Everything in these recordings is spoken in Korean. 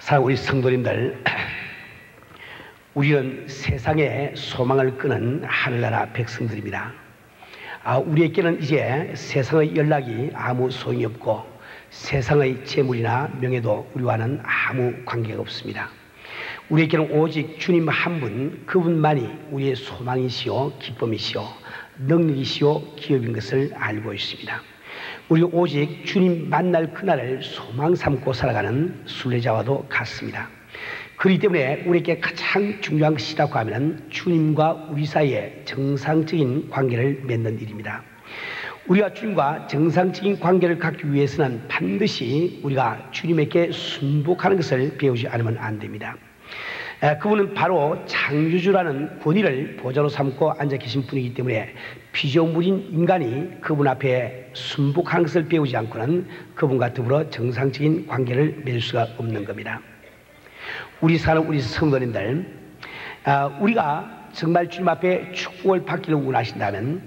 사랑하는 우리 성도님들, 우리는 세상에 소망을 끄는 하늘나라 백성들입니다. 우리에게는 이제 세상의 연락이 아무 소용이 없고 세상의 재물이나 명예도 우리와는 아무 관계가 없습니다. 우리에게는 오직 주님 한 분, 그분만이 우리의 소망이시오, 기쁨이시오, 능력이시오, 기업인 것을 알고 있습니다. 우리 오직 주님 만날 그날을 소망 삼고 살아가는 순례자와도 같습니다. 그렇기 때문에 우리에게 가장 중요한 것이라고 하면 주님과 우리 사이에 정상적인 관계를 맺는 일입니다. 우리가 주님과 정상적인 관계를 갖기 위해서는 반드시 우리가 주님에게 순복하는 것을 배우지 않으면 안 됩니다. 그분은 바로 창조주라는 권위를 보좌로 삼고 앉아 계신 분이기 때문에 피조물인 인간이 그분 앞에 순복하는 것을 배우지 않고는 그분과 더불어 정상적인 관계를 맺을 수가 없는 겁니다. 우리 사는 우리 성도님들, 우리가 정말 주님 앞에 축복을 받기를 원하신다면,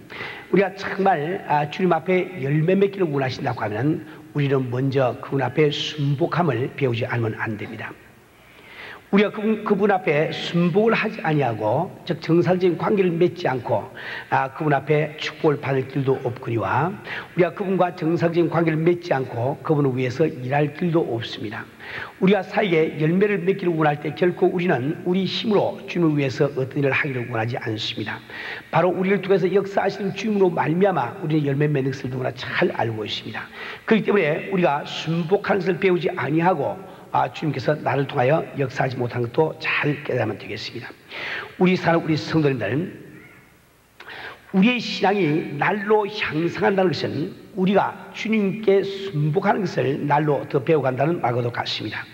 우리가 정말 주님 앞에 열매 맺기를 원하신다고 하면 우리는 먼저 그분 앞에 순복함을 배우지 않으면 안 됩니다. 우리가 그분 앞에 순복을 하지 아니하고, 즉 정상적인 관계를 맺지 않고 그분 앞에 축복을 받을 길도 없거니와, 우리가 그분과 정상적인 관계를 맺지 않고 그분을 위해서 일할 길도 없습니다. 우리가 사이에 열매를 맺기를 원할 때 결코 우리는 우리 힘으로 주님을 위해서 어떤 일을 하기를 원하지 않습니다. 바로 우리를 통해서 역사하시는 주님으로 말미암아 우리는 열매 맺는 것을 너무나 잘 알고 있습니다. 그렇기 때문에 우리가 순복하는 것을 배우지 아니하고 주님께서 나를 통하여 역사하지 못한 것도 잘 깨달으면 되겠습니다. 우리 사는 우리 성도님들, 우리의 신앙이 날로 향상한다는 것은 우리가 주님께 순복하는 것을 날로 더 배워간다는 말과도 같습니다.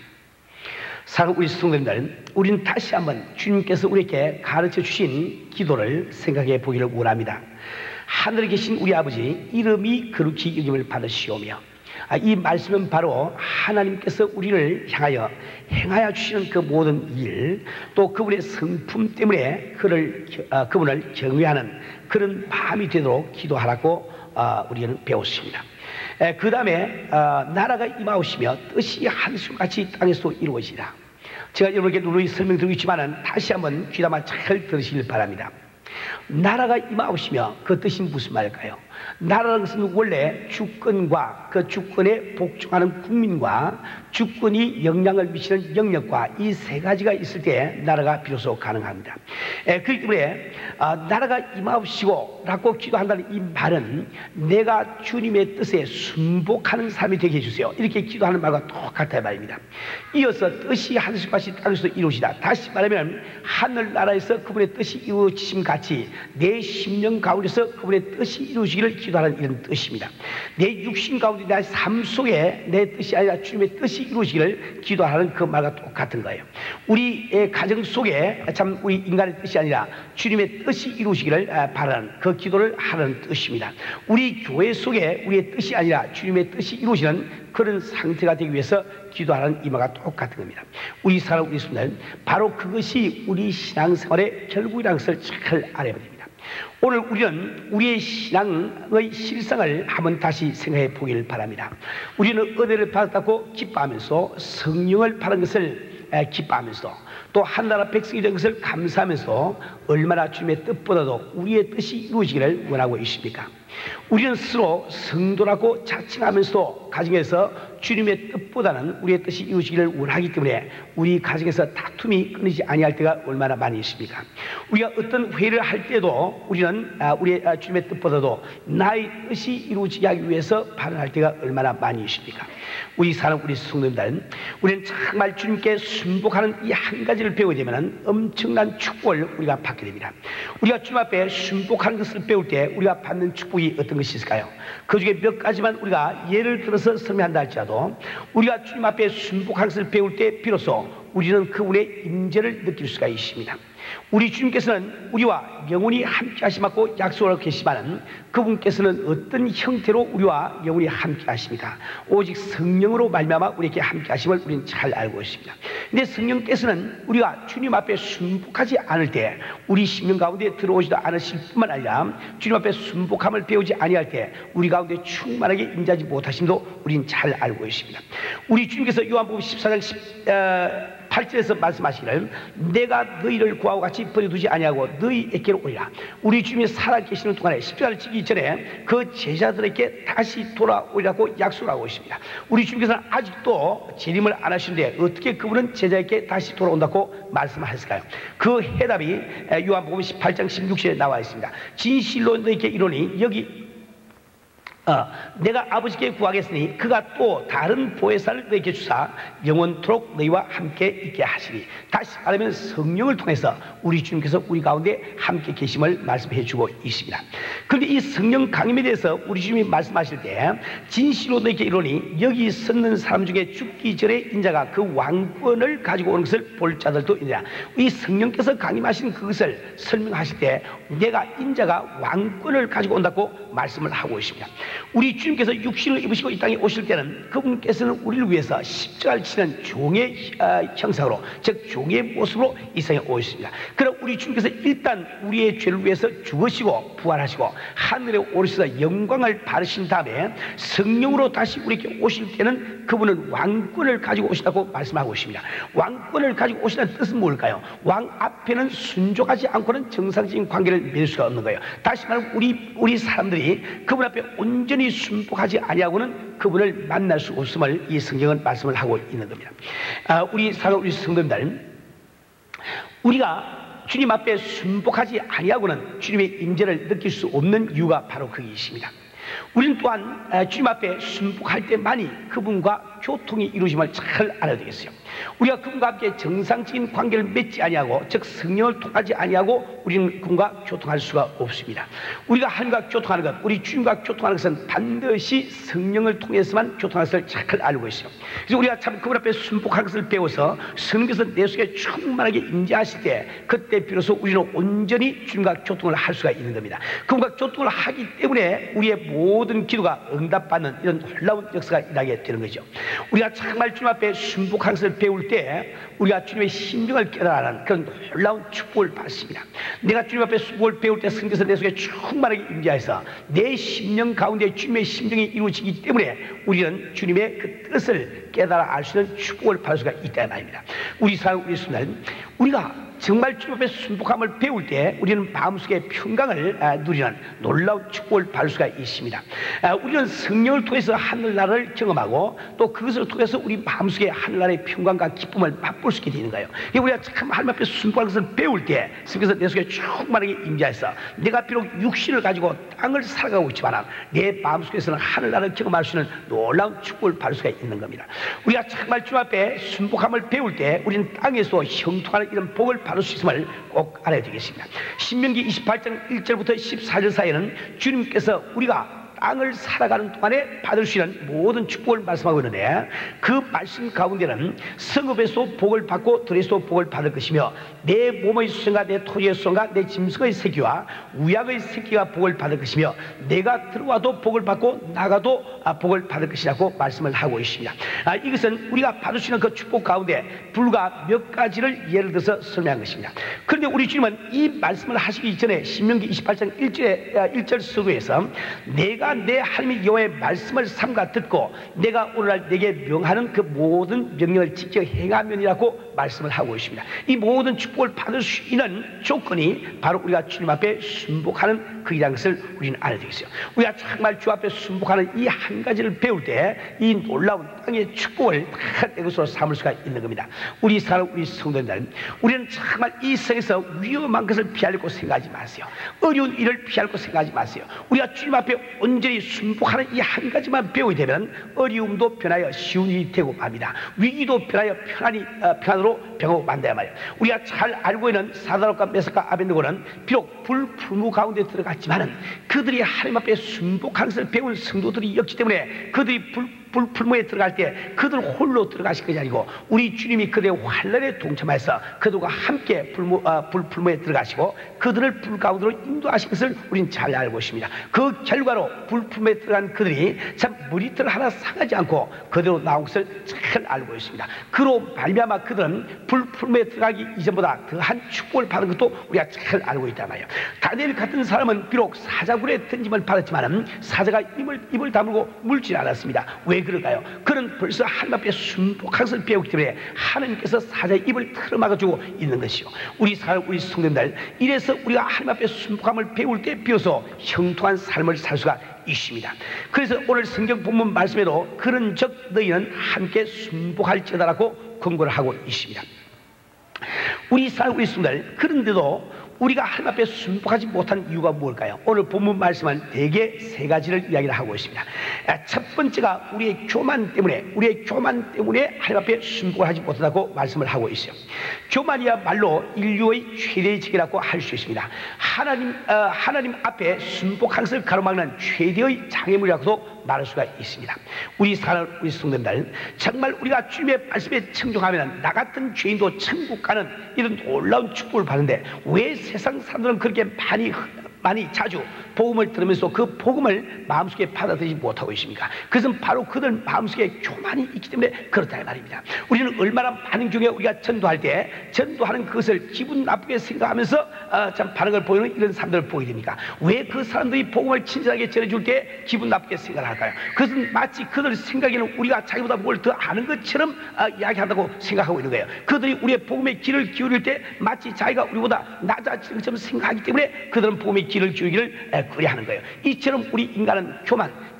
사랑하는 우리 성도님들, 우리는 다시 한번 주님께서 우리에게 가르쳐 주신 기도를 생각해 보기를 원합니다. 하늘에 계신 우리 아버지, 이름이 거룩히 여김을 받으시오며, 이 말씀은 바로 하나님께서 우리를 향하여 행하여 주시는 그 모든 일, 또 그분의 성품 때문에 그분을 경외하는 그런 마음이 되도록 기도하라고 우리는 배웠습니다. 그 다음에 나라가 임하오시며 뜻이 하늘같이 땅에서도 이루어지라. 제가 여러분께 누누이 설명드리고 있지만 다시 한번 귀담아 잘 들으시길 바랍니다. 나라가 임하오시며 그 뜻이 무슨 말일까요? 나라라는 것은 원래 주권과 그 주권에 복종하는 국민과 주권이 영향을 미치는 영역과 이 세 가지가 있을 때 나라가 비로소 가능합니다. 그렇기 때문에 나라가 임하옵시고 라고 기도한다는 이 말은 내가 주님의 뜻에 순복하는 삶이 되게 해주세요, 이렇게 기도하는 말과 똑같다 말입니다. 이어서 뜻이 하늘같이 땅에서도 이루어지다. 다시 말하면 하늘나라에서 그분의 뜻이 이루어지심 같이 내 심령 가운데서 그분의 뜻이 이루어지기를 기도하는 이런 뜻입니다. 내 육신 가운데 내 삶 속에 내 뜻이 아니라 주님의 뜻이 이루어지기를 기도하는 그 말과 똑같은 거예요. 우리의 가정 속에 참 우리 인간의 뜻이 아니라 주님의 뜻이 이루어지기를 바라는 그 기도를 하는 뜻입니다. 우리 교회 속에 우리의 뜻이 아니라 주님의 뜻이 이루어지는 그런 상태가 되기 위해서 기도하는 이 말과 똑같은 겁니다. 우리 사람 우리 순간 바로 그것이 우리 신앙생활의 결국이라는 것을 잘 알아야 됩니다. 오늘 우리는 우리의 신앙의 실상을 한번 다시 생각해 보기를 바랍니다. 우리는 은혜를 받았다고 기뻐하면서 성령을 받은 것을 기뻐하면서 또 한나라 백성이 된 것을 감사하면서 얼마나 주님의 뜻보다도 우리의 뜻이 이루어지기를 원하고 있습니까? 우리는 스스로 성도라고 자칭하면서도 가정에서 주님의 뜻보다는 우리의 뜻이 이루어지기를 원하기 때문에 우리 가정에서 다툼이 끊이지 아니할 때가 얼마나 많이 있습니까? 우리가 어떤 회의를 할 때도 우리는 우리의 주님의 뜻보다도 나의 뜻이 이루어지게 하기 위해서 발언할 때가 얼마나 많이 있습니까? 우리 사는 우리 성도님들, 우리는 정말 주님께 순복하는 이 한 가지를 배우게 되면 엄청난 축복을 우리가 받게 됩니다. 우리가 주님 앞에 순복하는 것을 배울 때 우리가 받는 축복이 어떤 것이 있을까요? 그 중에 몇 가지만 우리가 예를 들어서 설명한다 할지라도, 우리가 주님 앞에 순복하는 것을 배울 때 비로소 우리는 그분의 임재를 느낄 수가 있습니다. 우리 주님께서는 우리와 영원히 함께 하시고 약속을 하고 계시지만 그분께서는 어떤 형태로 우리와 영원히 함께 하십니까? 오직 성령으로 말미암아 우리에게 함께 하심을 우리는 잘 알고 있습니다. 근데 성령께서는 우리가 주님 앞에 순복하지 않을 때, 우리 심령 가운데 들어오지도 않으실 뿐만 아니라 주님 앞에 순복함을 배우지 아니할 때 우리 가운데 충만하게 임재하지 못하심도 우리는 잘 알고 있습니다. 우리 주님께서 요한복음 14장 8절에서 말씀하시기를 내가 너희를 구하고 같이 버려두지 아니하고 너희에게로 오리라. 우리 주님이 살아계시는 동안에 십자가를 지기 전에 그 제자들에게 다시 돌아오리라고 약속하고 있습니다. 우리 주님께서는 아직도 재림을 안 하시는데 어떻게 그분은 제자에게 다시 돌아온다고 말씀하셨을까요? 그 해답이 요한복음 18장 16절에 나와 있습니다. 진실로 너희에게 이르노니 여기 내가 아버지께 구하겠으니 그가 또 다른 보혜사를 너희에게 주사 영원토록 너희와 함께 있게 하시리. 다시 말하면 성령을 통해서 우리 주님께서 우리 가운데 함께 계심을 말씀해 주고 있습니다. 그런데 이 성령 강림에 대해서 우리 주님이 말씀하실 때 진실로 너희에게 이르노니 여기 섰는 사람 중에 죽기 전에 인자가 그 왕권을 가지고 오는 것을 볼 자들도 있느냐. 이 성령께서 강림하신 그것을 설명하실 때 내가 인자가 왕권을 가지고 온다고 말씀을 하고 있습니다. 우리 주님께서 육신을 입으시고 이 땅에 오실 때는 그분께서는 우리를 위해서 십자가를 치는 종의 형상으로, 즉 종의 모습으로 이 세상에 오셨습니다. 그럼 우리 주님께서 일단 우리의 죄를 위해서 죽으시고 부활하시고 하늘에 오르셔서 영광을 받으신 다음에 성령으로 다시 우리에게 오실 때는 그분은 왕권을 가지고 오신다고 말씀하고 있습니다. 왕권을 가지고 오시다는 뜻은 뭘까요? 왕 앞에는 순종하지 않고는 정상적인 관계를 맺을 수가 없는 거예요. 다시 말하면 우리 사람들이 그분 앞에 온전히 순복하지 아니하고는 그분을 만날 수 없음을 이 성경은 말씀을 하고 있는 겁니다. 우리 성도님들, 우리가 주님 앞에 순복하지 아니하고는 주님의 임재를 느낄 수 없는 이유가 바로 거기 있습니다. 우리는 또한 주님 앞에 순복할 때만이 그분과 교통이 이루어짐을 잘 알아야 되겠어요. 우리가 그분과 함께 정상적인 관계를 맺지 아니하고, 즉 성령을 통하지 아니하고 우리는 그분과 교통할 수가 없습니다. 우리가 하나님과 교통하는 것, 우리 주님과 교통하는 것은 반드시 성령을 통해서만 교통할 것을 잘 알고 있어요. 그래서 우리가 참 그분 앞에 순복할 것을 배워서 성령께서 내 속에 충만하게 임재하실 때 그때 비로소 우리는 온전히 주님과 교통을 할 수가 있는 겁니다. 그분과 교통을 하기 때문에 우리의 모든 기도가 응답받는 이런 놀라운 역사가 일어나게 되는 거죠. 우리가 정말 주님 앞에 순복하는 것을 배울 때 우리가 주님의 심정을 깨달아가는 그런 놀라운 축복을 받습니다. 내가 주님 앞에 순복을 배울 때 성령께서 내 속에 충만하게 임재해서 내 심령 가운데 주님의 심정이 이루어지기 때문에 우리는 주님의 그 뜻을 깨달아 알 수 있는 축복을 받을 수가 있다는 말입니다. 우리 순간 우리가 정말 주님 앞에 순복함을 배울 때 우리는 마음속에 평강을 누리는 놀라운 축복을 받을 수가 있습니다. 우리는 성령을 통해서 하늘나라를 경험하고 또 그것을 통해서 우리 마음속에 하늘나라의 평강과 기쁨을 맛볼 수 있게 되는 거예요. 우리가 참 하나님 앞에 순복하는 것을 배울 때 성령께서 내 속에 충만하게 임재해서 내가 비록 육신을 가지고 땅을 살아가고 있지만 내 마음속에서는 하늘나라를 경험할 수 있는 놀라운 축복을 받을 수가 있는 겁니다. 우리가 정말 주님 앞에 순복함을 배울 때 우리는 땅에서 형통하는 이런 복을 받을 수 있음을 꼭 알아야 되겠습니다. 신명기 28장 1절부터 14절 사이에는 주님께서 우리가 땅을 살아가는 동안에 받을 수 있는 모든 축복을 말씀하고 있는데 그 말씀 가운데는 성읍에서 복을 받고 들에서 복을 받을 것이며 내 몸의 수성과 내 토지의 수성과 내 짐승의 새끼와 우양의 새끼가 복을 받을 것이며 내가 들어와도 복을 받고 나가도 복을 받을 것이라고 말씀을 하고 있습니다. 이것은 우리가 받을 수 있는 그 축복 가운데 불과 몇 가지를 예를 들어서 설명한 것입니다. 그런데 우리 주님은 이 말씀을 하시기 전에 신명기 28장 1절 서두에서 내가 내 하나님 여호와의 말씀을 삼가 듣고 내가 오늘날 내게 명하는 그 모든 명령을 지켜 행하면이라고 말씀을 하고 있습니다. 이 모든 축복을 받을 수 있는 조건이 바로 우리가 주님 앞에 순복하는 그이라는 것을 우리는 알아야 되겠어요. 우리가 정말 주 앞에 순복하는 이 한 가지를 배울 때 이 놀라운 땅의 축복을 다 내 것으로 삼을 수가 있는 겁니다. 우리 성도님들, 우리는 정말 이 세상에서 위험한 것을 피하려고 생각하지 마세요. 어려운 일을 피하려고 생각하지 마세요. 우리가 주님 앞에 온전히 순복하는 이 한 가지만 배우게 되면 어려움도 변하여 쉬운 일이 되고 맙니다. 위기도 변하여 편안으로 변하고 만다야 말이에요. 우리가 잘 알고 있는 사드락과 메삭과 아벤느고는 비록 불풀무 가운데 들어갔지만은 그들이 하나님 앞에 순복하는 것을 배운 성도들이었기 때문에 그들이 불풀무에 들어갈 때 그들 홀로 들어가실 것이 아니고 우리 주님이 그들의 환란에 동참해서 그들과 함께 불풀무에 들어가시고 그들을 불 가운데로 인도하신 것을 우리는 잘 알고 있습니다. 그 결과로 불풀무에 들어간 그들이 참 머리털 하나 상하지 않고 그대로 나온 것을 잘 알고 있습니다. 그로 말미암아 그들은 불풀무에 들어가기 이전보다 더한 축복을 받은 것도 우리가 잘 알고 있단 말이에요. 다니엘 같은 사람은 비록 사자굴에 던짐을 받았지만 사자가 입을 다물고 물지 않았습니다. 왜 그럴까요? 그는 벌써 하나님 앞에 순복한 것을 배우기 때문에 하나님께서 사자의 입을 틀어막아주고 있는 것이요. 우리 성도님들, 이래서 우리가 하나님 앞에 순복함을 배울 때 비로소 형통한 삶을 살 수가 있습니다. 그래서 오늘 성경 본문 말씀에도 그런즉 너희는 함께 순복할지어다라고 권고를 하고 있습니다. 우리 성도들, 그런데도 우리가 하나님 앞에 순복하지 못한 이유가 뭘까요? 오늘 본문 말씀은 대개 세 가지를 이야기를 하고 있습니다. 첫 번째가 우리의 교만 때문에 하나님 앞에 순복을 하지 못한다고 말씀을 하고 있어요. 교만이야말로 인류의 최대의 적이라고 할 수 있습니다. 하나님 앞에 순복한 것을 가로막는 최대의 장애물이라고도 말할 수가 있습니다. 우리 성도들, 정말 우리가 주님의 말씀에 청종하면 나 같은 죄인도 천국 가는 이런 놀라운 축복을 받는데 왜 세상 사람들은 그렇게 많이 자주 복음을 들으면서 그 복음을 마음속에 받아들이지 못하고 있습니까? 그것은 바로 그들 마음속에 교만이 있기 때문에 그렇다 말입니다. 우리는 얼마나 많은 경우에 우리가 전도할 때 전도하는 그것을 기분 나쁘게 생각하면서 참 반응을 보이는 이런 사람들을 보게 됩니까? 왜 그 사람들이 복음을 친절하게 전해줄 때 기분 나쁘게 생각을 할까요? 그것은 마치 그들 생각에는 우리가 자기보다 뭘 더 아는 것처럼 이야기한다고 생각하고 있는 거예요. 그들이 우리의 복음의 귀를 기울일 때 마치 자기가 우리보다 낮아지는 것처럼 생각하기 때문에 그들은 복음의 귀를 기울이기를 그리하는 거예요. 이처럼 우리 인간은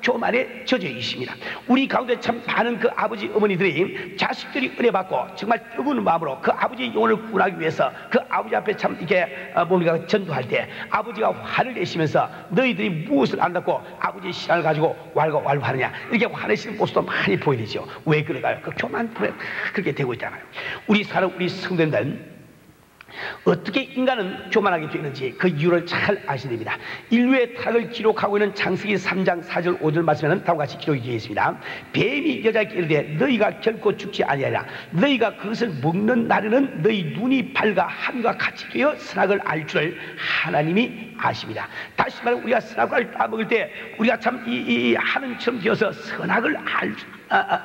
교만에 젖어 있습니다. 우리 가운데 참 많은 그 아버지 어머니들이 자식들이 은혜 받고 정말 뜨거운 마음으로 그 아버지의 영혼을 구원하기 위해서 그 아버지 앞에 참 이렇게 뭔가 전도할 때 아버지가 화를 내시면서 너희들이 무엇을 안다고 아버지의 신앙을 가지고 왈가왈부하느냐 이렇게 화내시는 모습도 많이 보이죠. 왜 그럴까요? 그 교만 때문에 그렇게 되고 있잖아요. 우리 성도님들, 어떻게 인간은 교만하게 되는지 그 이유를 잘 아셔야 됩니다. 인류의 타락을 기록하고 있는 창세기 3장 4절 5절 말씀에는 다음과 같이 기록이 되어 있습니다. 뱀이 여자에게 이르되 너희가 결코 죽지 아니하리라. 너희가 그것을 먹는 날에는 너희 눈이 밝아 하늘과 같이 되어 선악을 알 줄을 하나님이 아십니다. 다시 말해 우리가 선악을 따먹을 때 우리가 참 이 하나님처럼 되어서 선악을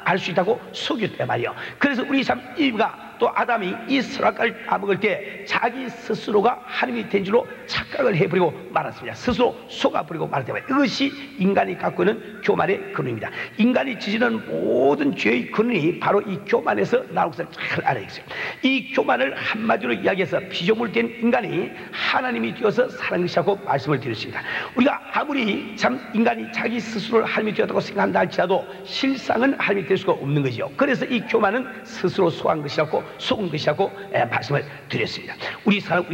알 수 있다고 속였단 말이에요. 그래서 우리 참 이브가 또 아담이 이 선악과를 따먹을 때 자기 스스로가 하나님이 된 줄로 착각을 해버리고 말았습니다. 스스로 속아버리고 말았단 말이에요. 이것이 인간이 갖고 있는 교만의 근원입니다. 인간이 지지는 모든 죄의 근원이 바로 이 교만에서 나올 것을 잘 알아야겠어요. 이 교만을 한마디로 이야기해서 피조물된 인간이 하나님이 되어서 사는 것이라고 말씀을 드렸습니다. 우리가 아무리 참 인간이 자기 스스로를 하나님이 되었다고 생각한다 할지라도 실상은 하나님이 될 수가 없는 거죠. 그래서 이 교만은 스스로 속은 것이라고 말씀을 드렸습니다. 우리 사람은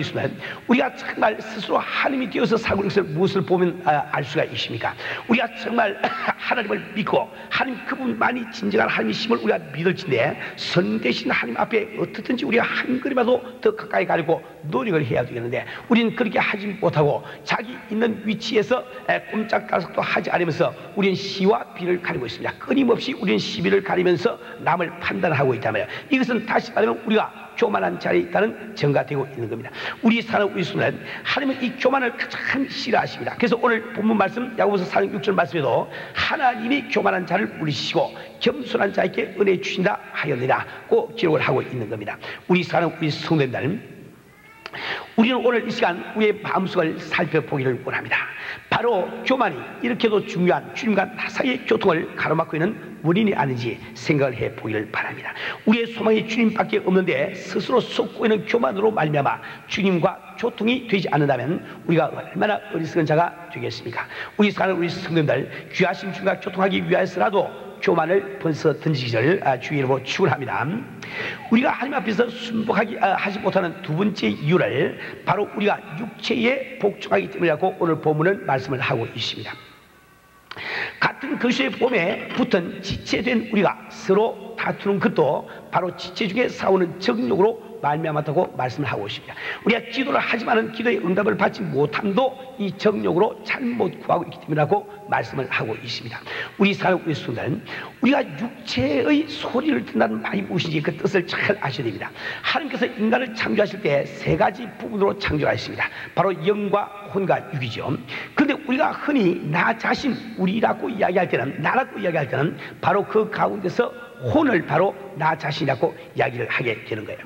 우리가 정말 스스로 하나님이 되어서 살고 있는 것을 무엇을 보면 알 수가 있습니까? 우리가 정말 하나님을 믿고 하나님 그분만이 진정한 하나님이심을 우리가 믿을진데 선 대신 하나님 앞에 어떻든지 우리가 한 걸음이라도 더 가까이 가려고 노력을 해야 되겠는데 우리는 그렇게 하지 못하고 자기 있는 위치에서 꼼짝달싹도 하지 않으면서 우리는 시와 비를 가리고 있습니다. 끊임없이 우리는 시비를 가리면서 남을 판단하고 있다면 이것은 다시 말하면 우리가 교만한 자리에 있다는 증거가 되고 있는 겁니다. 우리 성도는 하나님은 이 교만을 가장 싫어하십니다. 그래서 오늘 본문 말씀 야고보서 4장 6절 말씀에도 하나님이 교만한 자를 물리시고 겸손한 자에게 은혜 주신다 하였느니라 고 기록을 하고 있는 겁니다. 우리 성도들, 우리는 오늘 이 시간 우리의 마음속을 살펴보기를 원합니다. 바로 교만이 이렇게도 중요한 주님과 나 사이의 교통을 가로막고 있는 원인이 아닌지 생각을 해보기를 바랍니다. 우리의 소망이 주님밖에 없는데 스스로 쏟고 있는 교만으로 말미암아 주님과 교통이 되지 않는다면 우리가 얼마나 어리석은 자가 되겠습니까? 우리 성도들, 귀하신 주님과 교통하기 위해서라도 교만을 벌써 던지기를 주의 이름으로 축원합니다. 우리가 하나님 앞에서 순복하지 못하는 두 번째 이유를 바로 우리가 육체에 복종하기 때문이라고 오늘 본문은 말씀을 하고 있습니다. 같은 그리스도의 몸에 붙은 지체된 우리가 서로 다투는 것도 바로 지체 중에 싸우는 정욕으로 말미암았다고 말씀을 하고 있습니다. 우리가 기도를 하지만은 기도의 응답을 받지 못함도 이 정욕으로 잘못 구하고 있기 때문이라고 말씀을 하고 있습니다. 우리 사는 우리 순간 우리가 육체의 소리를 듣는다는 말이 무엇인지 그 뜻을 잘 아셔야 됩니다. 하나님께서 인간을 창조하실 때 세 가지 부분으로 창조하셨습니다. 바로 영과 혼과 육이죠. 그런데 우리가 흔히 나 자신 우리라고 이야기할 때는 나라고 이야기할 때는 바로 그 가운데서 혼을 바로 나 자신이라고 이야기를 하게 되는 거예요.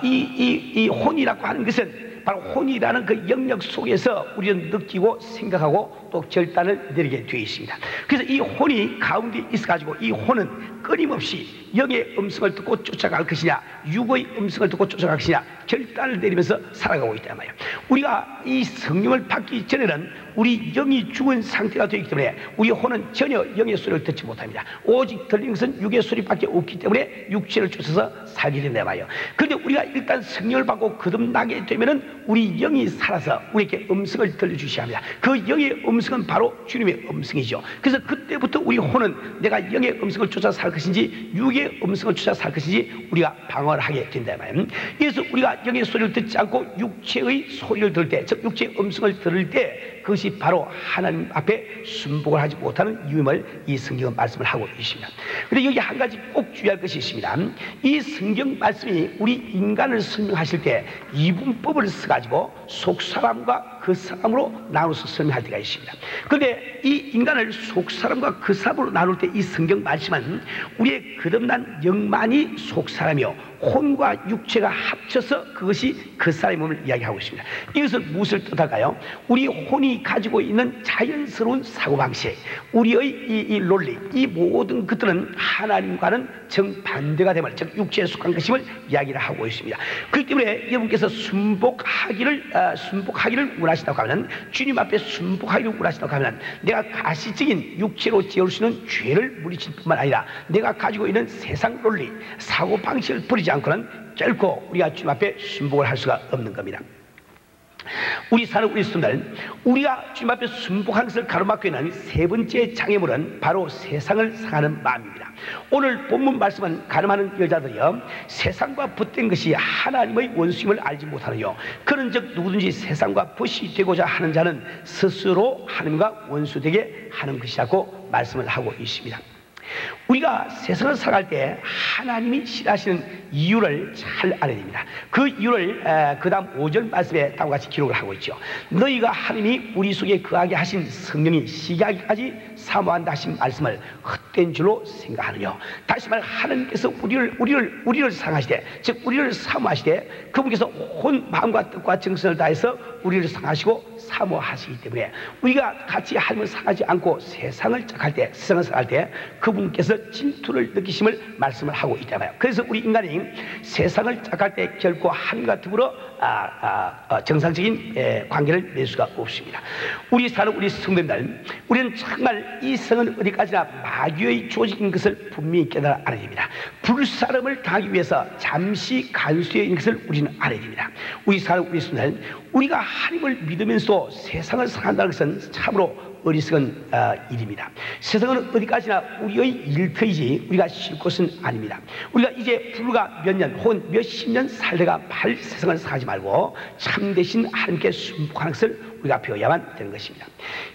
이 혼이라고 하는 것은 바로 혼이라는 그 영역 속에서 우리는 느끼고 생각하고 또 결단을 내리게 되어 있습니다. 그래서 이 혼이 가운데 있어가지고 이 혼은 끊임없이 영의 음성을 듣고 쫓아갈 것이냐 육의 음성을 듣고 쫓아갈 것이냐 결단을 내리면서 살아가고 있단 말이에요. 우리가 이 성령을 받기 전에는 우리 영이 죽은 상태가 되기 때문에 우리 혼은 전혀 영의 소리를 듣지 못합니다. 오직 들리는 것은 육의 소리밖에 없기 때문에 육체를 쫓아서 살게 된단 말이에요. 그런데 우리가 일단 성령을 받고 거듭나게 되면은 우리 영이 살아서 우리에게 음성을 들려주셔야 합니다. 그 영의 음성은 바로 주님의 음성이죠. 그래서 그때부터 우리 혼은 내가 영의 음성을 쫓아 살 것인지 육의 음성을 쫓아 살 것인지 우리가 방어를 하게 된단 말이에요. 그래서 우리가 영의 소리를 듣지 않고 육체의 소리를 들을 때, 즉 육체의 음성을 들을 때 그것이 바로 하나님 앞에 순복을 하지 못하는 이유임을 이 성경은 말씀을 하고 있습니다. 그런데 여기 한 가지 꼭 주의할 것이 있습니다. 이 성경 말씀이 우리 인간을 설명하실 때 이분법을 써가지고 속사람과 그 사람으로 나눠서 설명할 때가 있습니다. 그런데 이 인간을 속사람과 그 사람으로 나눌 때 이 성경 말씀은 우리의 거듭난 영만이 속사람이요 혼과 육체가 합쳐서 그것이 그 사람의 몸을 이야기하고 있습니다. 이것은 무엇을 뜻할까요? 우리 혼이 가지고 있는 자연스러운 사고방식, 우리의 이 논리, 이 모든 것들은 하나님과는 정반대가 됨을, 즉 육체에 속한 것임을 이야기를 하고 있습니다. 그렇기 때문에 여러분께서 순복하기를 원하신다고 하면, 주님 앞에 순복하기를 원하신다고 하면 내가 가시적인 육체로 지을 수 있는 죄를 물리칠 뿐만 아니라 내가 가지고 있는 세상 논리, 사고방식을 버리지 않고는 결코 우리가 주님 앞에 순복을 할 수가 없는 겁니다. 우리 사는 우리 순간 우리가 주님 앞에 순복하는 것을 가로막고 있는 세 번째 장애물은 바로 세상을 사랑하는 마음입니다. 오늘 본문 말씀은 가늠하는 여자들이여 세상과 붙된 것이 하나님의 원수임을 알지 못하느뇨 그런즉 누구든지 세상과 벗이 되고자 하는 자는 스스로 하나님과 원수되게 하는 것이라고 말씀을 하고 있습니다. 우리가 세상을 살아갈 때 하나님이 싫어하시는 이유를 잘 알아야 됩니다. 그 이유를 그 다음 5절 말씀에 다음과 같이 기록을 하고 있죠. 너희가 하나님이 우리 속에 거하게 하신 성령이 시기하기까지 사모한다 하신 말씀을 헛된 줄로 생각하느뇨. 다시 말해 하나님께서 우리를 사랑하시되, 즉 우리를 사모하시되 그분께서 온 마음과 뜻과 정성을 다해서 우리를 사랑하시고 사모하시기 때문에 우리가 같이 하나님을 사랑하지 않고 세상을 살아갈 때 그분께서 질투를 느끼심을 말씀을 하고 있잖아요. 그래서 우리 인간이 세상을 짝할 때 결코 하나님과 더불어 정상적인 관계를 맺을 수가 없습니다. 우리 사는 우리 성도님들, 우리는 정말 이 성은 어디까지나 마귀의 조직인 것을 분명히 깨달아 알아야 됩니다. 불사름을 당하기 위해서 잠시 간수해 있는 것을 우리는 알아야 됩니다. 우리 사는 우리 성도님들, 우리가 하나님을 믿으면서 세상을 사랑한다는 것은 참으로 어리석은 일입니다. 세상은 어디까지나 우리의 일터이지 우리가 쉴 곳은 아닙니다. 우리가 이제 불과 몇 년 혹은 몇십 년 살다가 말 세상을 사지 말고 참되신 하나님께 순복하는 것을 우리가 배워야만 되는 것입니다.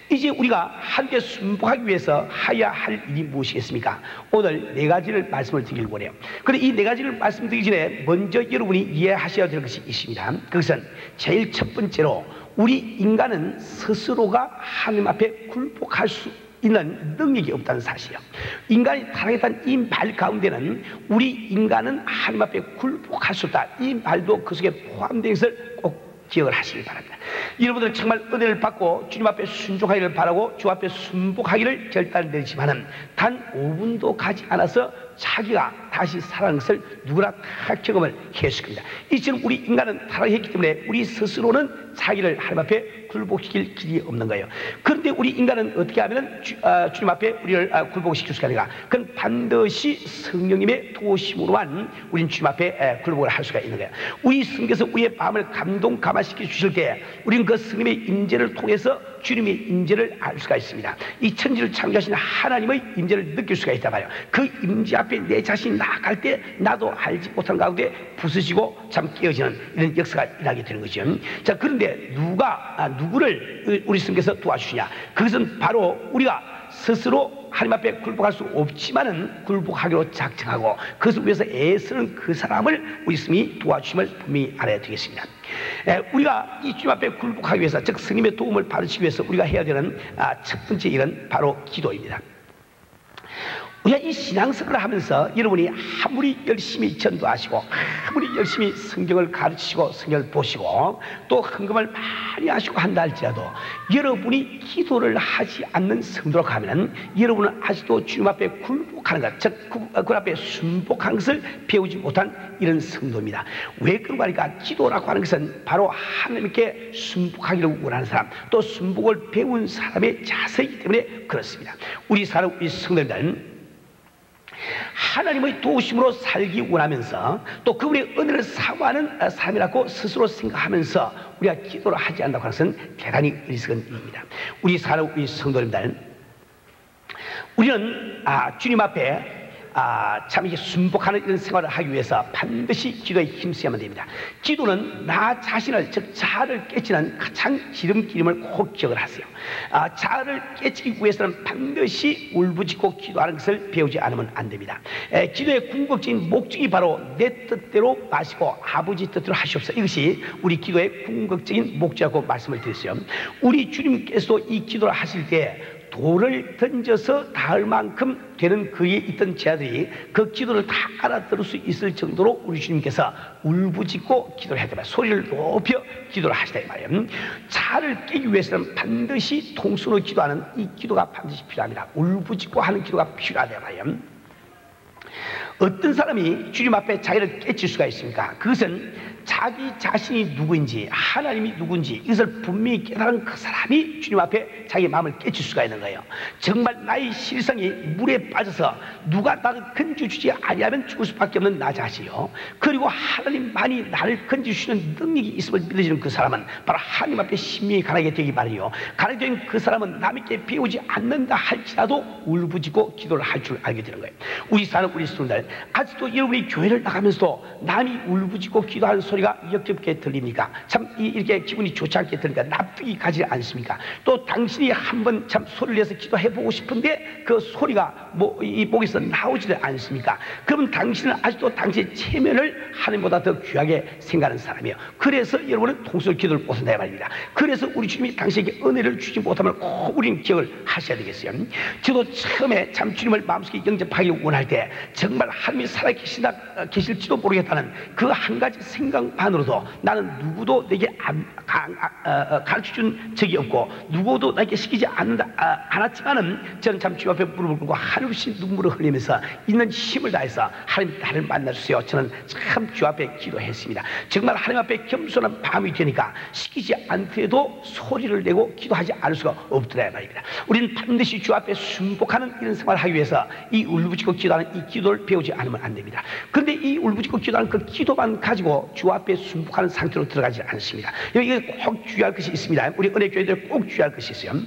이제 우리가 하나님께 순복하기 위해서 해야 할 일이 무엇이겠습니까? 오늘 네 가지를 말씀을 드리길 원해요. 그런데 이 네 가지를 말씀드리기 전에 먼저 여러분이 이해하셔야 될 것이 있습니다. 그것은 제일 첫 번째로 우리 인간은 스스로가 하나님 앞에 굴복할 수 있는 능력이 없다는 사실이에요. 인간이 타락했다는 이 말 가운데는 우리 인간은 하나님 앞에 굴복할 수 없다. 이 말도 그 속에 포함된 것을 꼭 기억을 하시기 바랍니다. 여러분들 정말 은혜를 받고 주님 앞에 순종하기를 바라고 주 앞에 순복하기를 결단내지만은 단 5분도 가지 않아서 자기가 다시 살아난 것을 누구나 다 경험을 했을 겁니다. 이처럼 우리 인간은 타락했기 때문에 우리 스스로는 자기를 하나님 앞에 굴복시킬 길이 없는 거예요. 그런데 우리 인간은 어떻게 하면 주님 앞에 우리를 굴복시킬 수가 있는가? 그건 반드시 성령님의 도우심으로만 우리는 주님 앞에 굴복을 할 수가 있는 거예요. 우리 성령께서 우리의 마음을 감동감화시켜 주실 때 우리는 그 성령의 임재를 통해서 주님의 임재를 알 수가 있습니다. 이 천지를 창조하신 하나님의 임재를 느낄 수가 있단 말이에요. 그 임재 앞에 내 자신이 나아갈 때 나도 알지 못한 가운데 부서지고 참 깨어지는 이런 역사가 일어나게 되는 거죠. 자, 그런데 누구를 우리 스님께서 도와주시냐? 그것은 바로 우리가 스스로 하나님 앞에 굴복할 수 없지만은 굴복하기로 작정하고 그것을 위해서 애쓰는 그 사람을 우리 스님이 도와주심을 분명히 알아야 되겠습니다. 우리가 이 주님 앞에 굴복하기 위해서, 즉 스님의 도움을 받으시기 위해서 우리가 해야 되는 첫 번째 일은 바로 기도입니다. 우리가 이 신앙생활을 하면서 여러분이 아무리 열심히 전도하시고 아무리 열심히 성경을 가르치시고 성경을 보시고 또 헌금을 많이 하시고 한다 할지라도 여러분이 기도를 하지 않는 성도라고 하면 여러분은 아직도 주님 앞에 굴복하는 것, 즉 그 앞에 순복하는 것을 배우지 못한 이런 성도입니다. 왜 그런가 하니까 기도라고 하는 것은 바로 하나님께 순복하기를 원하는 사람, 또 순복을 배운 사람의 자세이기 때문에 그렇습니다. 우리 성도들은 하나님의 도우심으로 살기 원하면서 또 그분의 은혜를 사모하는 삶이라고 스스로 생각하면서 우리가 기도를 하지 않는다고 하는 것은 대단히 어리석은 일입니다. 우리 성도님들, 우리는 주님 앞에 참 이게 순복하는 이런 생활을 하기 위해서 반드시 기도에 힘써야만 됩니다. 기도는 나 자신을, 즉 자아를 깨치는 가장 지름길임을 꼭 기억을 하세요. 자아를 깨치기 위해서는 반드시 울부짖고 기도하는 것을 배우지 않으면 안 됩니다. 기도의 궁극적인 목적이 바로 내 뜻대로 마시고 아버지 뜻대로 하시옵소서. 이것이 우리 기도의 궁극적인 목적이라고 말씀을 드렸어요. 우리 주님께서도 이 기도를 하실 때 돌을 던져서 닿을 만큼 되는 거리에 있던 제자들이 그 기도를 다 알아들을 수 있을 정도로 우리 주님께서 울부짖고 기도를 해야 됩니다. 소리를 높여 기도를 하시다 이 말이에요. 자아를 깨기 위해서는 반드시 통순으로 기도하는 이 기도가 반드시 필요합니다. 울부짖고 하는 기도가 필요하다 이 말이에요. 어떤 사람이 주님 앞에 자기를 깨칠 수가 있습니까? 그것은 자기 자신이 누구인지, 하나님이 누구인지 이것을 분명히 깨달은 그 사람이 주님 앞에 자기 마음을 깨칠 수가 있는 거예요. 정말 나의 실성이 물에 빠져서 누가 나를 건져주지 아니하면 죽을 수밖에 없는 나 자신이요, 그리고 하나님만이 나를 건져주시는 능력이 있음을 믿어지는 그 사람은 바로 하나님 앞에 신명히 가라게 되기 바라요. 가라게 된 그 사람은 남에게 배우지 않는다 할지라도 울부짖고 기도를 할 줄 알게 되는 거예요. 우리 성도들, 아직도 여러분이 교회를 나가면서도 남이 울부짖고 기도하는 소리가 역겹게 들립니까? 참 이렇게 기분이 좋지 않게 들으니까 납득이 가지 않습니까? 또 당신이 한번 참 소리를 내서 기도해보고 싶은데 그 소리가 이 목에서 나오지를 않습니까? 그러면 당신은 아직도 당신의 체면을 하나님보다 더 귀하게 생각하는 사람이에요. 그래서 여러분은 통솔 기도를 못한다 말입니다. 그래서 우리 주님이 당신에게 은혜를 주지 못하면 꼭 우리는 기억을 하셔야 되겠어요. 저도 처음에 참 주님을 마음속에 영접하기 원할 때 정말 하나님이 살아계실지도 모르겠다는 그 한 가지 생각만으로도 나는 누구도 내게 가르쳐준 적이 없고 누구도 나에게 시키지 않았지만은 저는 참 주 앞에 무릎을 꿇고 한없이 눈물을 흘리면서 있는 힘을 다해서 하나님 나를 만나주세요. 저는 참 주 앞에 기도했습니다. 정말 하나님 앞에 겸손한 마음이 되니까 시키지 않더라도 소리를 내고 기도하지 않을 수가 없더라 말입니다. 우리는 반드시 주 앞에 순복하는 이런 생활을 하기 위해서 이 울부짖고 기도하는 이 기도를 배우지 않으면 안 됩니다. 그런데 이 울부짖고 기도하는 그 기도만 가지고 주 앞에 순복하는 상태로 들어가지 않습니다. 이게 꼭 주의할 것이 있습니다. 우리 은혜교회들 꼭 주의할 것이 있어요.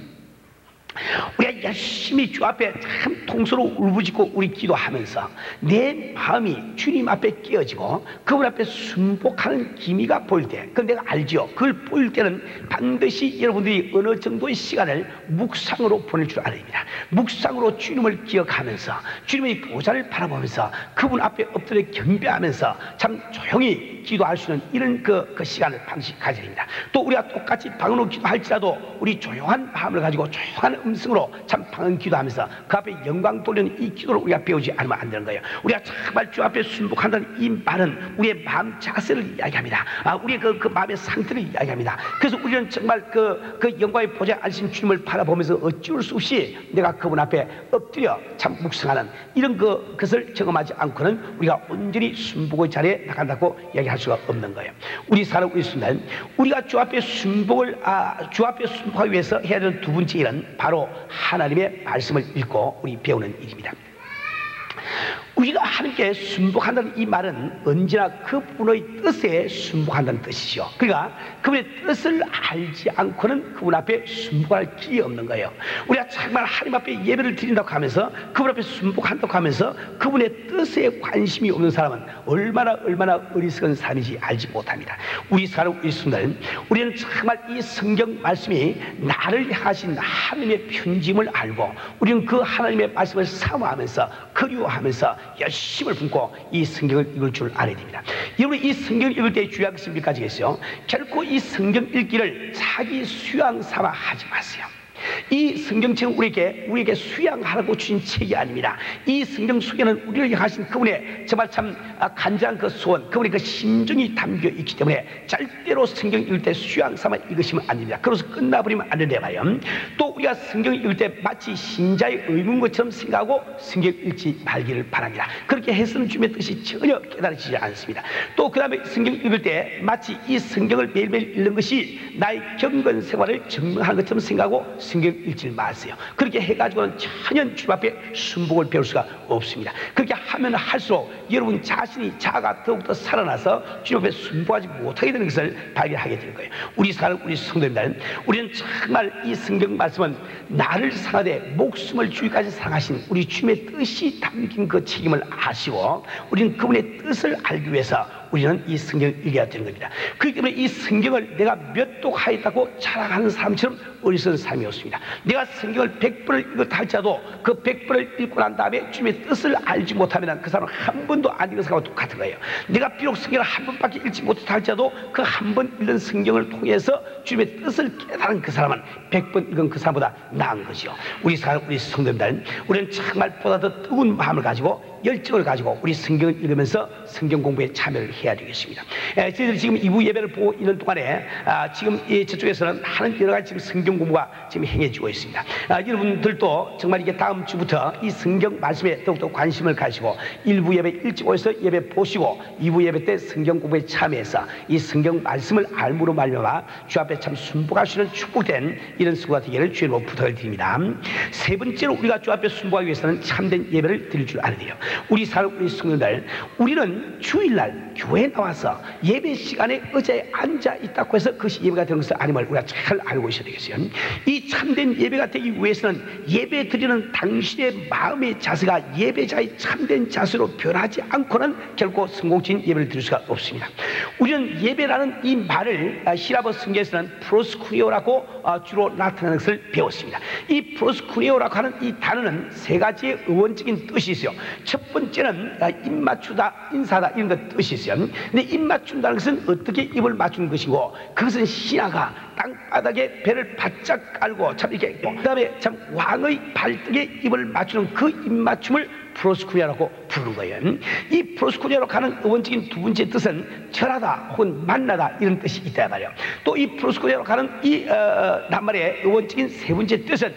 우리가 열심히 주 앞에 참 통수로 울부짖고 우리 기도하면서 내 마음이 주님 앞에 깨어지고 그분 앞에 순복하는 기미가 보일 때, 그건 내가 알지요. 그걸 보일 때는 반드시 여러분들이 어느 정도의 시간을 묵상으로 보낼 줄 알아야 됩니다. 묵상으로 주님을 기억하면서 주님의 보좌를 바라보면서 그분 앞에 엎드려 경배하면서 참 조용히 기도할 수 있는 이런 그 시간을 반드시 가져야 됩니다. 또 우리가 똑같이 방언으로 기도할지라도 우리 조용한 마음을 가지고 조용한 음성으로 참 방언 기도하면서 그 앞에 영광 돌리는 이 기도를 우리가 배우지 않으면 안 되는 거예요. 우리가 정말 주 앞에 순복한다는 이 말은 우리의 마음 자세를 이야기합니다. 우리의 그 마음의 상태를 이야기합니다. 그래서 우리는 정말 그 영광의 보좌에 앉으신 주님을 바라보면서 어찌할 수 없이 내가 그분 앞에 엎드려 참 묵상하는 이런 그것을 경험하지 않고는 우리가 온전히 순복의 자리에 나간다고 이야기할 수가 없는 거예요. 우리 순간 우리가 주 앞에 순복하기 위해서 해야 되는 두 번째 일은 바로 하나님의 말씀을 읽고 우리 배우는 일입니다. 우리가 하나님께 순복한다는 이 말은 언제나 그분의 뜻에 순복한다는 뜻이죠. 그러니까 그분의 뜻을 알지 않고는 그분 앞에 순복할 길이 없는 거예요. 우리가 정말 하나님 앞에 예배를 드린다고 하면서 그분 앞에 순복한다고 하면서 그분의 뜻에 관심이 없는 사람은 얼마나 어리석은 사람인지 알지 못합니다. 우리 사람, 우리 순간 우리는 정말 이 성경 말씀이 나를 향하신 하나님의 편지임을 알고 우리는 그 하나님의 말씀을 사모하면서 그리워하면서 열심을 품고 이 성경을 읽을 줄 알아야 됩니다. 여러분, 이 성경을 읽을 때 주의할 것이 몇 가지가 있어요. 결코 이 성경 읽기를 자기 수양 삼아 하지 마세요. 이 성경책은 우리에게 수양하라고 주신 책이 아닙니다. 이 성경 속에는 우리를 향하신 그분의 정말 참 간절한 그 소원, 그분의 그 심정이 담겨 있기 때문에 절대로 성경 읽을 때 수양 삼아 읽으시면 안 됩니다. 그래서 끝나버리면 안 된다 말이에요. 또 우리가 성경 읽을 때 마치 신자의 의무인 것처럼 생각하고 성경 읽지 말기를 바랍니다. 그렇게 해서는 주님의 뜻이 전혀 깨달아지지 않습니다. 또 그 다음에 성경 읽을 때 마치 이 성경을 매일매일 읽는 것이 나의 경건 생활을 증명하는 것처럼 생각하고 성경 읽지 마세요. 그렇게 해가지고는 전혀 주님 앞에 순복을 배울 수가 없습니다. 그렇게 하면 할수록 여러분 자신이 자아가 더욱더 살아나서 주님 앞에 순복하지 못하게 되는 것을 발견하게 되는 거예요. 우리 성도님들, 우리는 정말 이 성경 말씀은 나를 사랑하되 목숨을 주기까지 사랑하신 우리 주님의 뜻이 담긴 그 책임을 아시고 우리는 그분의 뜻을 알기 위해서 우리는 이 성경을 읽어야 되는 겁니다. 그렇기 때문에 이 성경을 내가 몇 독하였다고 자랑하는 사람처럼 어리석은 사람이 없습니다. 내가 성경을 100번을 읽었다 할지라도 그 100번을 읽고 난 다음에 주님의 뜻을 알지 못하면 그 사람은 한 번도 안 읽은 사람과 똑같은 거예요. 내가 비록 성경을 한 번밖에 읽지 못했다 할지라도 그 한 번 읽은 성경을 통해서 주님의 뜻을 깨달은 그 사람은 100번 읽은 그 사람보다 나은 것이요. 우리 성도님들, 우리는 정말 보다 더 뜨거운 마음을 가지고 열정을 가지고 우리 성경을 읽으면서 성경 공부에 참여를 해야 되겠습니다. 저희들이 지금 2부 예배를 보고 있는 동안에 지금 저쪽에서는 하는 여러 가지 지금 성경 공부가 지금 행해지고 있습니다. 여러분들도 정말 이게 다음 주부터 이 성경 말씀에 더욱더 관심을 가지고 1부 예배 일찍 오셔서 예배 보시고 2부 예배 때 성경 공부에 참여해서 이 성경 말씀을 알므로 말미암아 주 앞에 참 순복할 수 있는 축복된 이런 수고가 되기를 주님으로 부탁을 드립니다. 세 번째로 우리가 주 앞에 순복하기 위해서는 참된 예배를 드릴 줄 알아야 돼요. 우리 성도들, 우리는 주일날 교회에 나와서 예배 시간에 의자에 앉아 있다고 해서 그것이 예배가 되는 것을 아님을 우리가 잘 알고 있어야 되겠어요. 이 참된 예배가 되기 위해서는 예배 드리는 당신의 마음의 자세가 예배자의 참된 자세로 변하지 않고는 결코 성공적인 예배를 드릴 수가 없습니다. 우리는 예배라는 이 말을 히라보 성경에서는 프로스쿠리오라고 주로 나타나는 것을 배웠습니다. 이 프로스쿠리오라고 하는 이 단어는 세 가지의 의원적인 뜻이 있어요. 첫 번째는 입 맞추다, 인사다 이런 것 뜻이 있어요. 근데 입 맞춘다는 것은 어떻게 입을 맞추는 것이고 그것은 신하가 땅바닥에 배를 바짝 깔고 참 이렇게 그 다음에 참 왕의 발등에 입을 맞추는 그 입맞춤을 프로스쿠리아라고 부르는 거예요. 이 프로스쿠리아로 가는 의원적인 두 번째 뜻은 절하다 혹은 만나다 이런 뜻이 있다 말이에요. 또 이 프로스쿠리아로 가는 이 낱말의 의원적인 세 번째 뜻은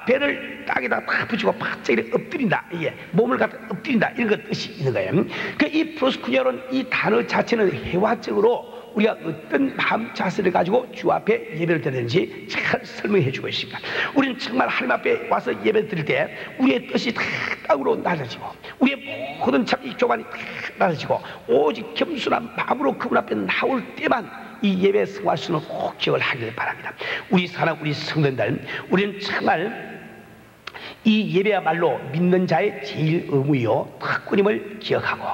배를 땅에다 탁 붙이고 바짝 이렇게 엎드린다, 이게 몸을 갖다 엎드린다 이런 것 뜻이 있는 거예요. 그러니까 이 프로스쿠리아로는 이 단어 자체는 회화적으로 우리가 어떤 마음 자세를 가지고 주 앞에 예배를 드리는지 잘 설명해 주고 있습니다. 우리는 정말 하나님 앞에 와서 예배 드릴 때 우리의 뜻이 다 땅으로 낮아지고 우리의 모든 참 이 교만이 다 낮아지고 오직 겸손한 마음으로 그분 앞에 나올 때만 이 예배 승화할 수는 꼭 기억을 하길 바랍니다. 우리 성도들, 우리는 정말 이 예배야말로 믿는 자의 제일 의무이요 특권임을 기억하고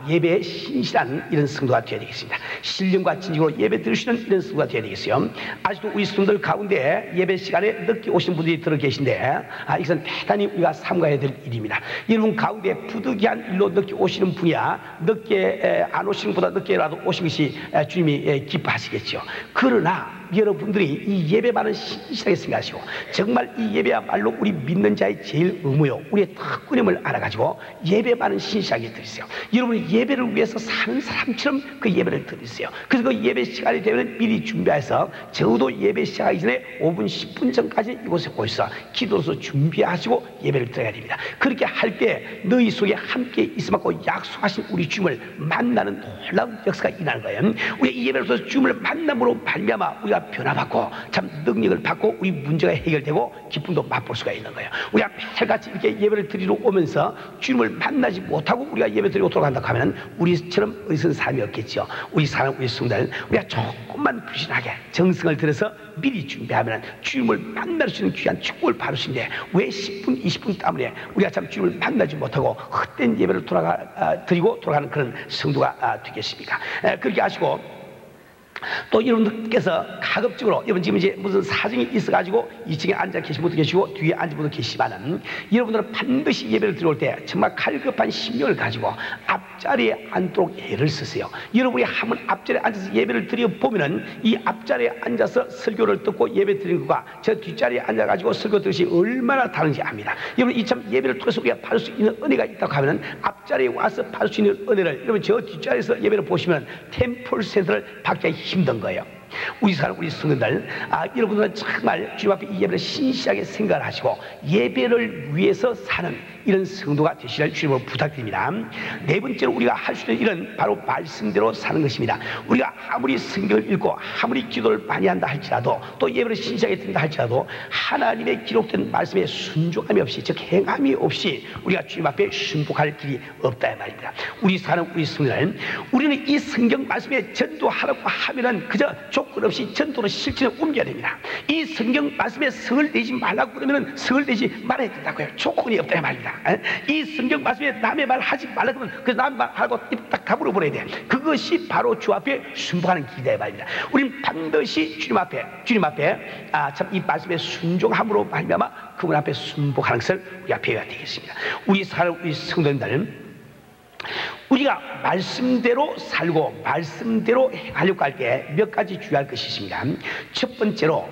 예배에 신실한 이런 성도가 되어야 되겠습니다. 신령과 진정으로 예배 드리시는 이런 성도가 되어야 되겠어요. 아직도 우리 성도들 가운데 예배 시간에 늦게 오신 분들이 들어 계신데 이것은 대단히 우리가 삼가해야 될 일입니다. 여러분 가운데 부득이한 일로 늦게 오시는 분이야 늦게 안 오시는 분보다 늦게라도 오신 것이 주님이 기뻐하시겠죠. 그러나 여러분들이 이 예배만은 신실하게 생각하시고 정말 이 예배야말로 우리 믿는 자의 제일 의무요 우리의 특권임을 알아가지고 예배만은 신실하게 드리세요. 여러분이 예배를 위해서 사는 사람처럼 그 예배를 드리세요. 그래서 그 예배 시간이 되면 미리 준비해서 적어도 예배 시작하기 전에 5분 10분 전까지 이곳에 오셔서 기도로서 준비하시고 예배를 드려야 됩니다. 그렇게 할 때 너희 속에 함께 있으라고 약속하신 우리 주님을 만나는 놀라운 역사가 일어나는 거예요. 우리 이 예배로서 주님을 만남으로 말미암아 우리가 변화받고 참 능력을 받고 우리 문제가 해결되고 기쁨도 맛볼 수가 있는 거예요. 우리가 매일같이 이렇게 예배를 드리러 오면서 주님을 만나지 못하고 우리가 예배 드리고 돌아간다 하면 우리처럼 어리석은 사람이 없겠죠. 우리 사람, 우리 성도들, 우리가 조금만 부진하게 정성을 들여서 미리 준비하면 주님을 만날 수 있는 귀한 축복을 받을 수 있는데 왜 10분, 20분 때문에 우리가 참 주님을 만나지 못하고 헛된 예배를 드리고 돌아가는 그런 성도가 되겠습니까? 그렇게 하시고 또 여러분들께서 가급적으로 여러분 지금 이제 무슨 사정이 있어가지고 2층에 앉아 계신 분도 계시고 뒤에 앉은 분도 계시지만은 여러분들은 반드시 예배를 들어올 때 정말 갈급한 심령을 가지고 앞자리에 앉도록 애를 쓰세요. 여러분이 한번 앞자리에 앉아서 예배를 드려 보면은 이 앞자리에 앉아서 설교를 듣고 예배 드리는 것과 저 뒷자리에 앉아가지고 설교 듣듯이 얼마나 다른지 압니다. 여러분 이 참 예배를 통해서 우리가 받을 수 있는 은혜가 있다고 하면은 앞자리에 와서 받을 수 있는 은혜를 여러분 저 뒷자리에서 예배를 보시면 10%를 받기 힘든 거예요. 우리 사람, 우리 성도들, 여러분들은 정말 주님 앞에 이 예배를 신실하게 생각을 하시고 예배를 위해서 사는 이런 성도가 되시길 주님으로 부탁드립니다. 네 번째로 우리가 할 수 있는 일은 바로 말씀대로 사는 것입니다. 우리가 아무리 성경을 읽고 아무리 기도를 많이 한다 할지라도 또 예배를 신실하게 드린다 할지라도 하나님의 기록된 말씀에 순종함이 없이 즉 행함이 없이 우리가 주님 앞에 순복할 길이 없다 말입니다. 우리 사람, 우리 성도들, 우리는 이 성경 말씀에 전도하라고 하면은 그저 조건 없이 전도로 실천에 옮겨야 됩니다. 이 성경 말씀에 성을 내지 말라고 그러면은 성을 내지 말아야 된다고요. 조건이 없다 말입니다. 이 성경 말씀에 남의 말 하지 말라고 그러면 그 남의 말 하고 입 딱 다물어 버려야 돼. 그것이 바로 주 앞에 순종하는 길이다 말입니다. 우리는 반드시 주님 앞에 참 이 말씀에 순종함으로 말미암아 그분 앞에 순복하는 것을 우리가 배워야 되겠습니다. 우리 사람, 우리 성도님들, 우리가 말씀대로 살고 말씀대로 행하려고 할 때 몇 가지 주의할 것이 있습니다. 첫 번째로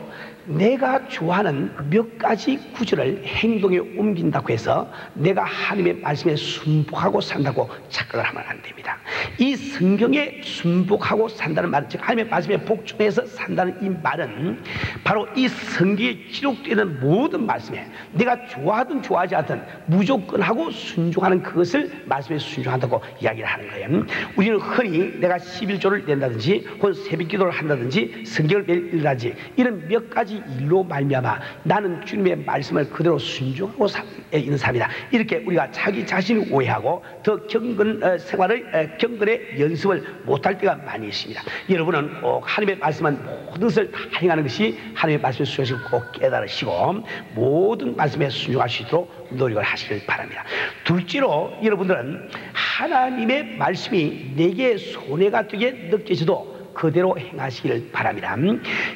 내가 좋아하는 몇 가지 구절을 행동에 옮긴다고 해서 내가 하나님의 말씀에 순복하고 산다고 착각을 하면 안 됩니다. 이 성경에 순복하고 산다는 말은 즉 하나님의 말씀에 복종해서 산다는 이 말은 바로 이 성경에 기록되는 모든 말씀에 내가 좋아하든 좋아하지 않든 무조건 하고 순종하는 그것을 말씀에 순종한다고 이야기를 하는 거예요. 우리는 흔히 내가 11조를 낸다든지 혹은 새벽기도를 한다든지 성경을 매일 읽는다든지 이런 몇 가지 일로 말미암아 나는 주님의 말씀을 그대로 순종하고 있는 사람이다. 이렇게 우리가 자기 자신을 오해하고 더 경건의 연습을 못할 때가 많이 있습니다. 여러분은 꼭 하나님의 말씀은 모든 것을 다 행하는 것이 하나님의 말씀의 수요식을 꼭 깨달으시고 모든 말씀에 순종할 수 있도록 노력을 하시길 바랍니다. 둘째로 여러분들은 하나님의 말씀이 내게 손해가 되게 느껴져도 그대로 행하시길 바랍니다.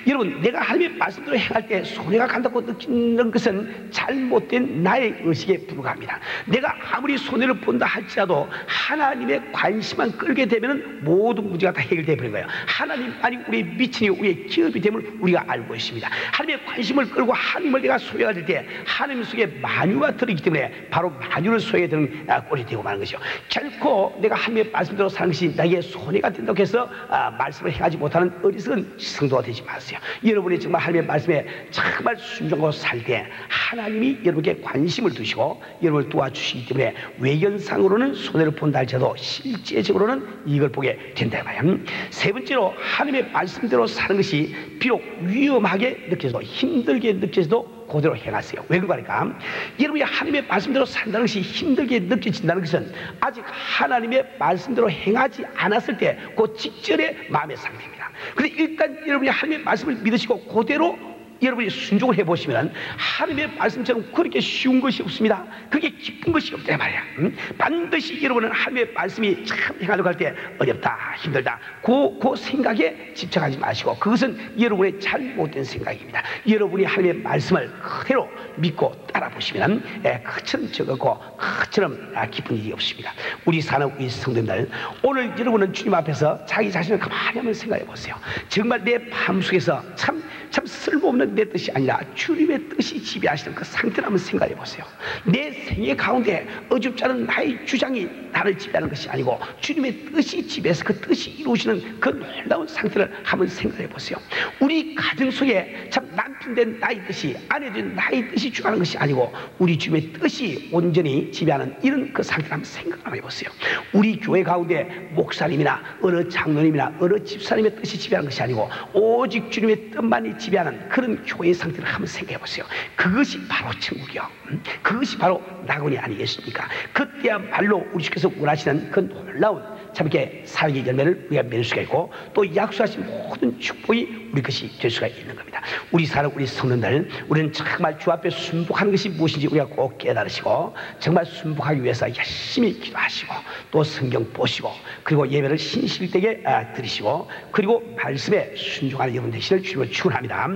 여러분, 내가 하나님의 말씀대로 행할 때 손해가 간다고 느끼는 것은 잘못된 나의 의식에 불과합니다. 내가 아무리 손해를 본다 할지라도 하나님의 관심만 끌게 되면 모든 문제가 다 해결되어 버린 거예요. 하나님 아니 우리의 미친이 우리의 기업이 됨을 우리가 알고 있습니다. 하나님의 관심을 끌고 하나님을 내가 소유할 때 하나님 속에 만유가 들어있기 때문에 바로 만유를 소유하게 되는 꼴이 되고 마는 것이죠. 결코 내가 하나님의 말씀대로 사는 것이 나에게 손해가 된다고 해서 말씀을 행하지 못하는 어리석은 성도가 되지 마세요. 여러분이 정말 하나님의 말씀에 정말 순종하고 살 때 하나님이 여러분에게 관심을 두시고 여러분을 도와주시기 때문에 외견상으로는 손해를 본다 할지라도 실제적으로는 이익을 보게 된다 말이에요. 세 번째로 하나님의 말씀대로 사는 것이 비록 위험하게 느껴져도 힘들게 느껴져도 그대로 행하세요. 왜 그러니까 여러분이 하나님의 말씀대로 산다는 것이 힘들게 느껴진다는 것은 아직 하나님의 말씀대로 행하지 않았을 때 그 직전의 마음의 상태입니다. 그런데 일단 여러분이 하나님의 말씀을 믿으시고 그대로 여러분이 순종을 해보시면 하나님의 말씀처럼 그렇게 쉬운 것이 없습니다. 그렇게 기쁜 것이 없다 말이야. 반드시 여러분은 하나님의 말씀이 참 행하려고 할 때 어렵다 힘들다 그 생각에 집착하지 마시고 그것은 여러분의 잘못된 생각입니다. 여러분이 하나님의 말씀을 그대로 믿고 따라 보시면 그처럼 즐겁고 그처럼 기쁜 일이 없습니다. 우리 사는 우리 성도님들, 오늘 여러분은 주님 앞에서 자기 자신을 가만히 한번 생각해 보세요. 정말 내 마음속에서 참 쓸모없는 내 뜻이 아니라 주님의 뜻이 지배하시는 그 상태를 한번 생각해 보세요. 내 생애 가운데 어줍지 않은 나의 주장이 나를 지배하는 것이 아니고 주님의 뜻이 지배해서 그 뜻이 이루어지는 그 놀라운 상태를 한번 생각해 보세요. 우리 가정 속에 참 남편 확정된 나의 뜻이 아내된 나의 뜻이 주관하는 것이 아니고 우리 주님의 뜻이 온전히 지배하는 이런 그 상태를 한번 생각 한번 해보세요. 우리 교회 가운데 목사님이나 어느 장로님이나 어느 집사님의 뜻이 지배하는 것이 아니고 오직 주님의 뜻만이 지배하는 그런 교회의 상태를 한번 생각해 보세요. 그것이 바로 천국이요. 그것이 바로 낙원이 아니겠습니까? 그때야말로 우리 주께서 원하시는 그 놀라운 참 이렇게 사역의 열매를 우리가 맺을 수가 있고 또 약속하신 모든 축복이 우리 것이 될 수가 있는 겁니다. 우리 사랑 우리 성도들 우리는 정말 주 앞에 순복하는 것이 무엇인지 우리가 꼭 깨달으시고 정말 순복하기 위해서 열심히 기도하시고 또 성경 보시고 그리고 예배를 신실되게 드리시고 그리고 말씀에 순종하는 여러분 되시를 주님으로 축원합니다.